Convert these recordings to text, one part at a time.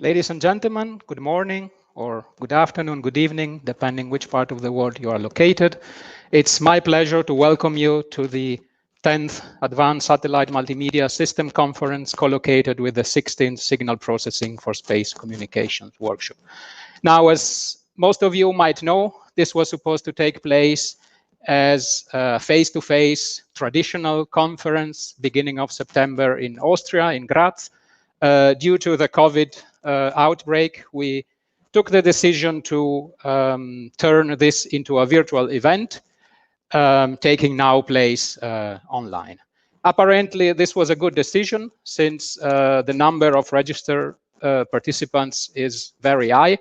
Ladies and gentlemen, good morning or good afternoon, good evening, depending which part of the world you are located. It's my pleasure to welcome you to the 10th Advanced Satellite Multimedia System Conference, co-located with the 16th Signal Processing for Space Communications workshop. Now, as most of you might know, this was supposed to take place as a face-to-face traditional conference beginning of September in Austria, in Graz. Due to the COVID outbreak, we took the decision to turn this into a virtual event, taking now place online. Apparently, this was a good decision since the number of registered participants is very high,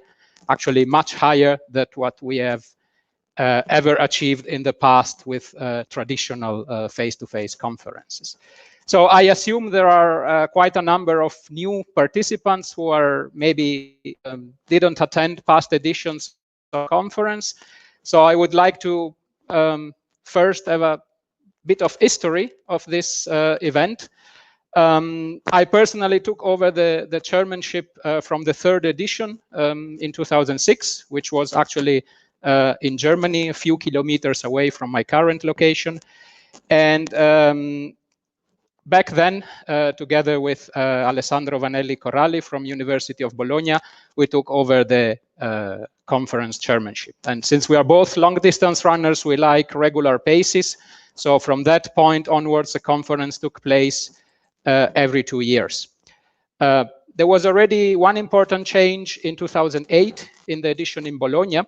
actually much higher than what we have ever achieved in the past with traditional face-to-face conferences. So I assume there are quite a number of new participants who are maybe didn't attend past editions of the conference. So I would like to first have a bit of history of this event. I personally took over the chairmanship from the third edition in 2006, which was actually in Germany, a few kilometers away from my current location. And back then, together with Alessandro Vanelli Coralli from University of Bologna, we took over the conference chairmanship. And since we are both long distance runners, we like regular paces. So from that point onwards, the conference took place every 2 years. There was already one important change in 2008 in the edition in Bologna,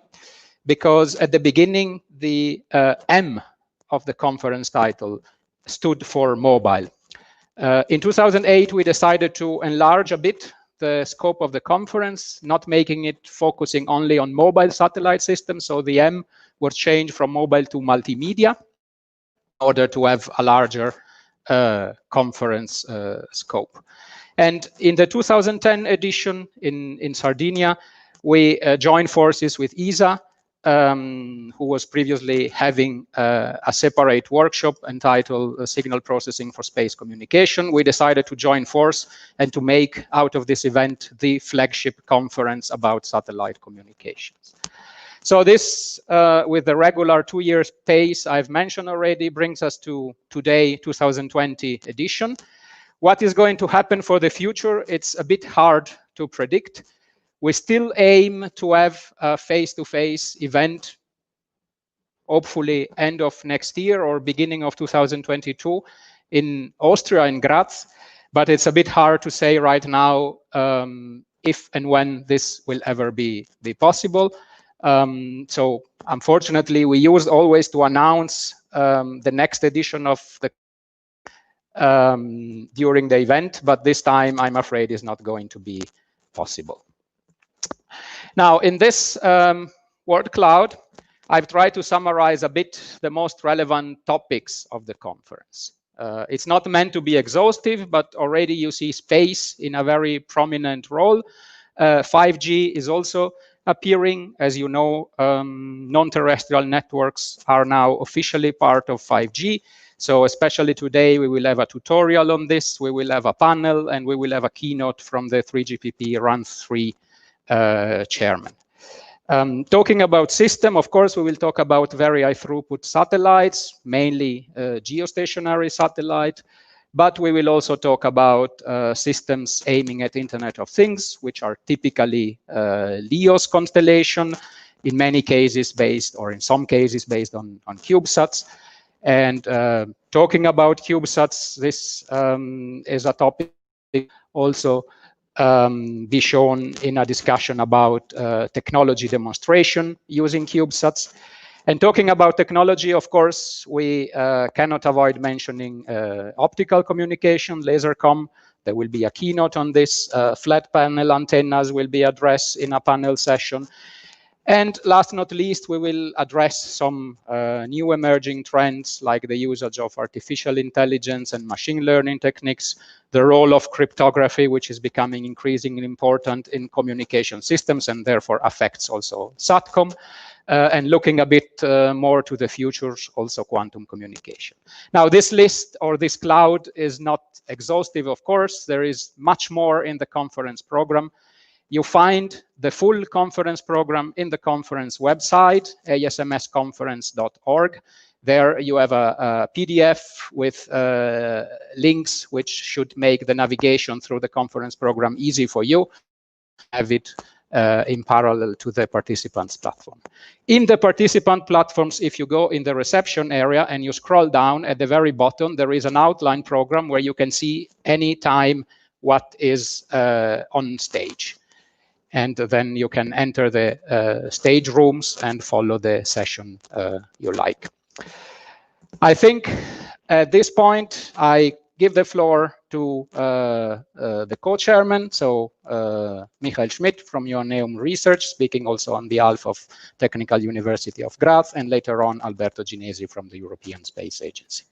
because at the beginning, the M of the conference title stood for mobile. In 2008, we decided to enlarge a bit the scope of the conference, not making it focusing only on mobile satellite systems. So the M was changed from mobile to multimedia in order to have a larger conference scope. And in the 2010 edition in Sardinia, we joined forces with ESA, who was previously having a separate workshop entitled Signal Processing for Space Communication. We decided to join force and to make out of this event the flagship conference about satellite communications. So this, with the regular 2 years pace I've mentioned already, brings us to today, 2020 edition. What is going to happen for the future? It's a bit hard to predict. We still aim to have a face-to-face event, hopefully end of next year or beginning of 2022 in Austria, in Graz. But it's a bit hard to say right now if and when this will ever be possible. So unfortunately, we used always to announce the next edition of the during the event, but this time I'm afraid is not going to be possible. Now, in this word cloud, I've tried to summarize a bit the most relevant topics of the conference. It's not meant to be exhaustive, but already you see space in a very prominent role. 5G is also appearing. As you know, non-terrestrial networks are now officially part of 5G. So especially today, we will have a tutorial on this, we will have a panel, and we will have a keynote from the 3GPP Run 3 chairman. Talking about system, of course, we will talk about very high throughput satellites, mainly geostationary satellite, but we will also talk about systems aiming at Internet of Things, which are typically LEO's constellation, in many cases based, or in some cases based on CubeSats. And talking about CubeSats, this is a topic also be shown in a discussion about technology demonstration using CubeSats. And talking about technology, of course, we cannot avoid mentioning optical communication, laser comm. There will be a keynote on this. Flat panel antennas will be addressed in a panel session. And last but not least, we will address some new emerging trends like the usage of artificial intelligence and machine learning techniques, the role of cryptography, which is becoming increasingly important in communication systems and therefore affects also SATCOM, and looking a bit more to the future, also quantum communication. Now, this list or this cloud is not exhaustive, of course. There is much more in the conference program. You find the full conference program in the conference website, asmsconference.org. There you have a PDF with links which should make the navigation through the conference program easy for you. Have it in parallel to the participants platform. In the participant platforms, if you go in the reception area and you scroll down at the very bottom, there is an outline program where you can see anytime what is on stage. And then you can enter the stage rooms and follow the session you like. I think at this point, I give the floor to the co-chairman, so Michael Schmidt from Joanneum Research, speaking also on behalf of Technical University of Graz, and later on Alberto Ginesi from the European Space Agency.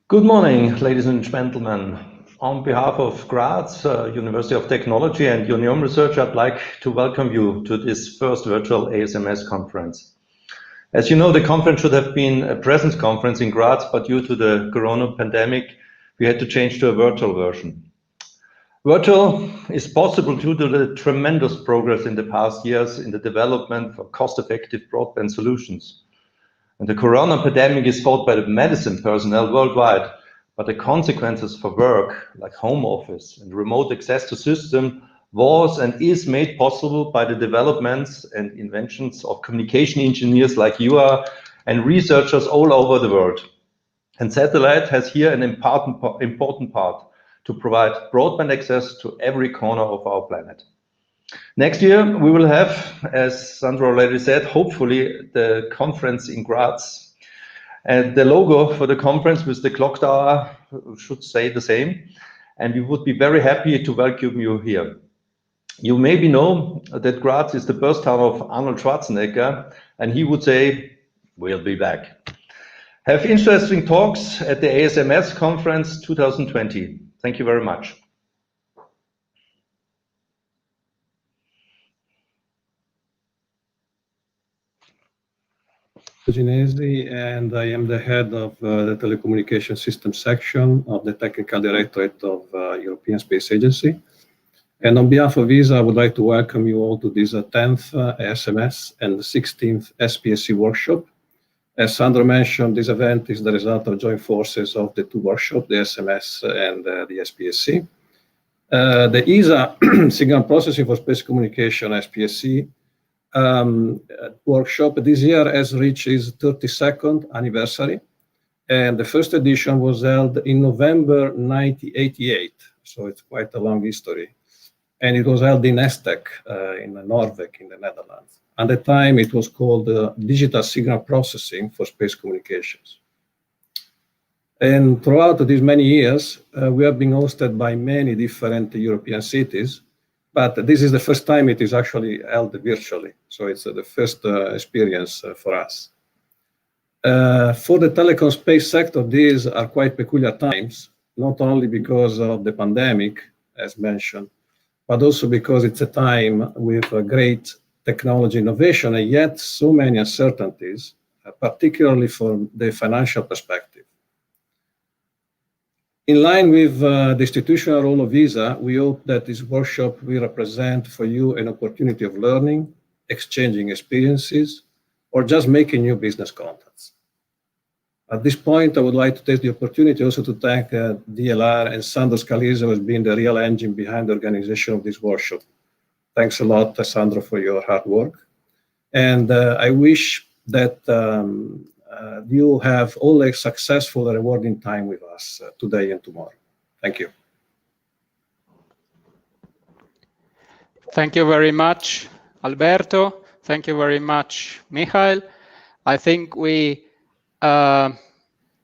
Good morning, ladies and gentlemen. On behalf of Graz University of Technology and Joanneum Research, I'd like to welcome you to this first virtual ASMS conference. As you know, the conference should have been a presence conference in Graz, but due to the corona pandemic, we had to change to a virtual version. Virtual is possible due to the tremendous progress in the past years in the development of cost-effective broadband solutions. And the corona pandemic is fought by the medicine personnel worldwide, but the consequences for work, like home office and remote access to system, was and is made possible by the developments and inventions of communication engineers like you are and researchers all over the world. And satellite has here an important part to provide broadband access to every corner of our planet. Next year, we will have, as Sandro already said, hopefully the conference in Graz. And the logo for the conference with the clock tower should stay the same. And we would be very happy to welcome you here. You maybe know that Graz is the birth town of Arnold Schwarzenegger, and he would say, "We'll be back." Have interesting talks at the ASMS conference 2020. Thank you very much. Ginesi, and I am the head of the telecommunication system section of the Technical Directorate of European Space Agency. And on behalf of ESA, I would like to welcome you all to this 10th ASMS and the 16th SPSC workshop. As Sandro mentioned, this event is the result of joint forces of the two workshops, the SMS and the SPSC. The ESA Signal Processing for Space Communication, SPSC, workshop this year has reached its 32nd anniversary, and the first edition was held in November 1988, so it's quite a long history, and it was held in Estek in Norway in the Netherlands. At the time it was called Digital Signal Processing for Space Communications. And throughout these many years we have been hosted by many different European cities. But this is the first time it is actually held virtually, so it's the first experience for us. For the telecom space sector, these are quite peculiar times, not only because of the pandemic, as mentioned, but also because it's a time with a great technology innovation and yet so many uncertainties, particularly from the financial perspective. In line with the institutional role of ESA, we hope that this workshop will represent for you an opportunity of learning, exchanging experiences, or just making new business contacts. At this point, I would like to take the opportunity also to thank DLR and Sandro Scalise, who has been the real engine behind the organization of this workshop. Thanks a lot, Sandro, for your hard work. And I wish that you have all a successful and rewarding time with us today and tomorrow. Thank you. Thank you very much, Alberto. Thank you very much, Michael. I think we are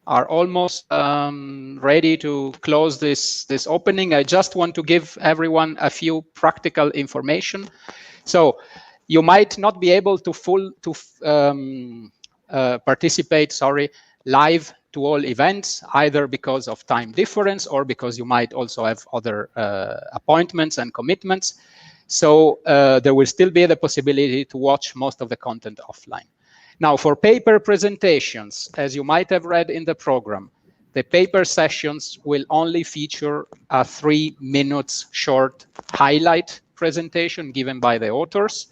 almost ready to close this opening. I just want to give everyone a few practical information. So you might not be able to participate, live to all events, either because of time difference or because you might also have other appointments and commitments. So there will still be the possibility to watch most of the content offline. Now, for paper presentations, as you might have read in the program, the paper sessions will only feature a 3 minutes short highlight presentation given by the authors.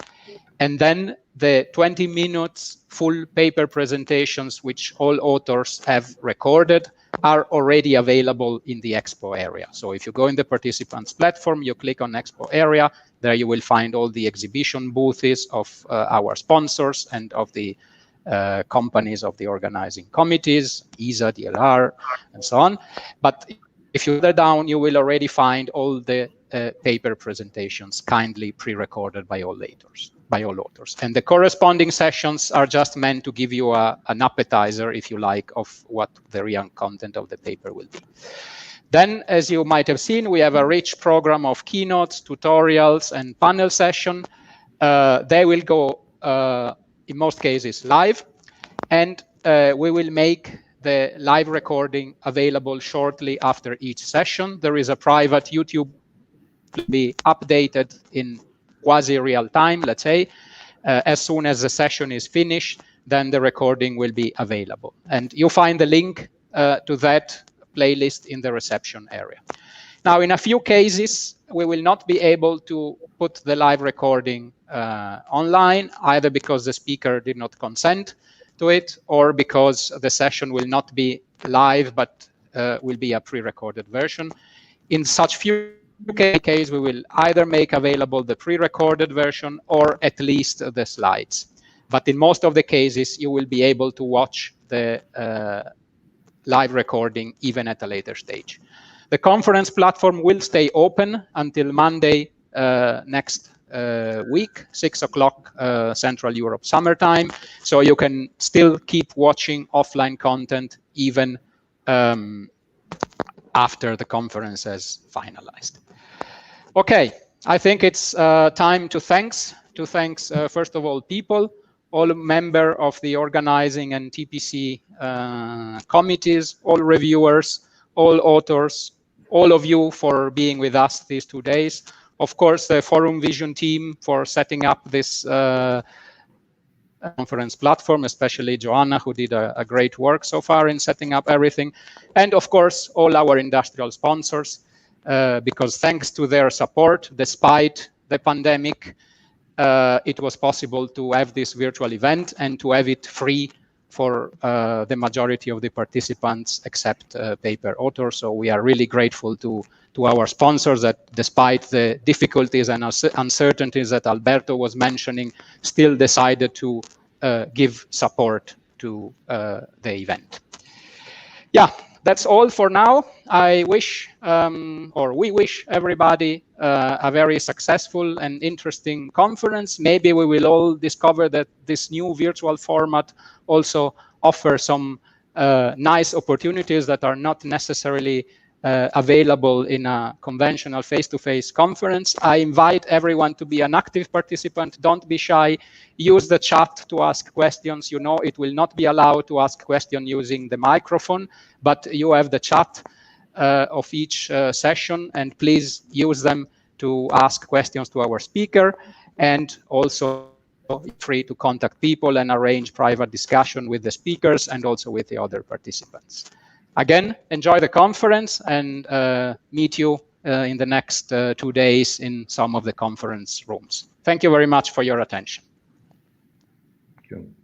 And then the 20 minutes full paper presentations, which all authors have recorded, are already available in the expo area. So if you go in the participants platform, you click on expo area, there you will find all the exhibition booths of our sponsors and of the companies of the organizing committees, ESA, DLR, and so on. But if you further down, you will already find all the paper presentations kindly pre-recorded by all authors. And the corresponding sessions are just meant to give you an appetizer, if you like, of what the real content of the paper will be. Then, as you might have seen, we have a rich program of keynotes, tutorials, and panel session. They will go, in most cases, live, and we will make the live recording available shortly after each session. There is a private YouTube to be updated in quasi-real time, let's say. As soon as the session is finished, then the recording will be available. And you'll find the link to that playlist in the reception area. Now, in a few cases, we will not be able to put the live recording online, either because the speaker did not consent to it, or because the session will not be live, but will be a pre-recorded version. In such few cases, we will either make available the pre-recorded version or at least the slides. But in most of the cases, you will be able to watch the live recording even at a later stage. The conference platform will stay open until Monday next week, 6 o'clock Central Europe summertime. So you can still keep watching offline content even after the conference has finalized. Okay, I think it's time to thanks first of all people, all members of the organizing and TPC committees, all reviewers, all authors, all of you for being with us these 2 days. Of course, the Forum Vision team for setting up this conference platform, especially Joanna, who did a great work so far in setting up everything. And of course, all our industrial sponsors, because thanks to their support, despite the pandemic, it was possible to have this virtual event and to have it free for the majority of the participants, except paper authors. So we are really grateful to our sponsors that, despite the difficulties and uncertainties that Alberto was mentioning, still decided to give support to the event. Yeah, that's all for now. I wish, or we wish everybody a very successful and interesting conference. Maybe we will all discover that this new virtual format also offers some nice opportunities that are not necessarily available in a conventional face-to-face conference. I invite everyone to be an active participant. Don't be shy. Use the chat to ask questions. You know, it will not be allowed to ask questions using the microphone, but you have the chat of each session, and please use them to ask questions to our speaker, and also free to contact people and arrange private discussion with the speakers and also with the other participants. Again, enjoy the conference, and meet you in the next 2 days in some of the conference rooms. Thank you very much for your attention. Thank you.